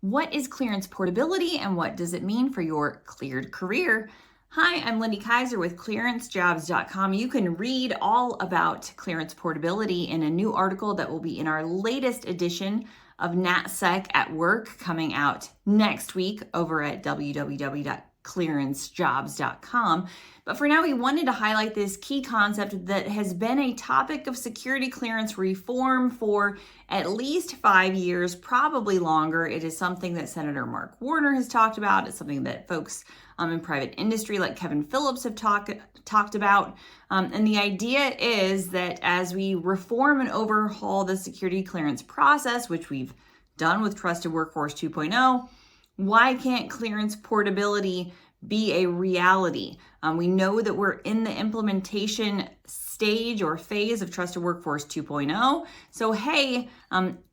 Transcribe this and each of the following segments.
What is clearance portability and what does it mean for your cleared career? Hi, I'm Lindy Kaiser with ClearanceJobs.com. You can read all about clearance portability in a new article that will be in our latest edition of NatSec at Work coming out next week over at www.ClearanceJobs.com. But for now, we wanted to highlight this key concept that has been a topic of security clearance reform for at least 5 years, probably longer. It is something that Senator Mark Warner has talked about. It's something that folks in private industry like Kevin Phillips have talked about. And the idea is that as we reform and overhaul the security clearance process, which we've done with Trusted Workforce 2.0, why can't clearance portability be a reality? We know that we're in the implementation stage or phase of Trusted Workforce 2.0. So, hey,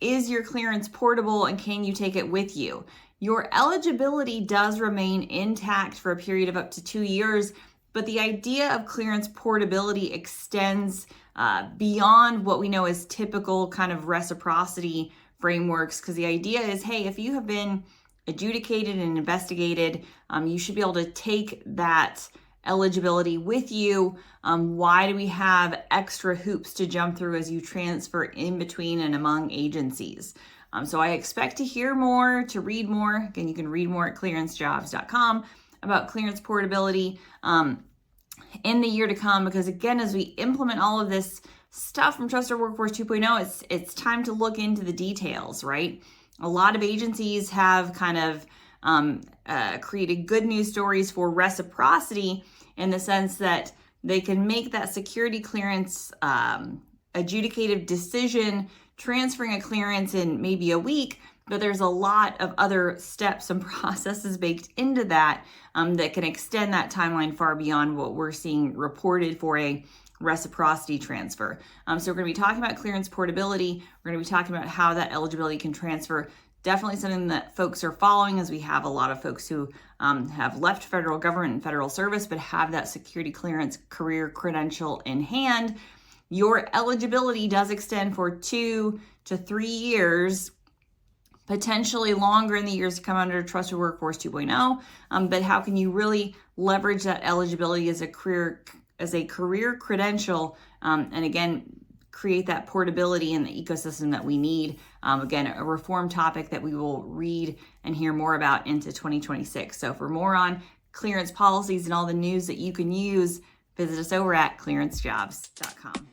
is your clearance portable and can you take it with you? Your eligibility does remain intact for a period of up to 2 years, but the idea of clearance portability extends beyond what we know as typical kind of reciprocity frameworks, because the idea is, hey, if you have been adjudicated and investigated, you should be able to take that eligibility with you. Why do we have extra hoops to jump through as you transfer in between and among agencies? So I expect to hear more, to read more. Again, you can read more at ClearanceJobs.com about clearance portability in the year to come, because again, as we implement all of this stuff from Trusted Workforce 2.0, it's time to look into the details, right? A lot of agencies have kind of created good news stories for reciprocity in the sense that they can make that security clearance adjudicative decision, transferring a clearance in maybe a week, but there's a lot of other steps and processes baked into that that can extend that timeline far beyond what we're seeing reported for a reciprocity transfer. So we're going to be talking about clearance portability. We're going to be talking about how that eligibility can transfer. Definitely something that folks are following, as we have a lot of folks who have left federal government and federal service, but have that security clearance career credential in hand. Your eligibility does extend for 2 to 3 years, potentially longer in the years to come under Trusted Workforce 2.0. But how can you really leverage that eligibility as a career credential, and again, create that portability in the ecosystem that we need? Again, a reform topic that we will read and hear more about into 2026. So for more on clearance policies and all the news that you can use, visit us over at ClearanceJobs.com.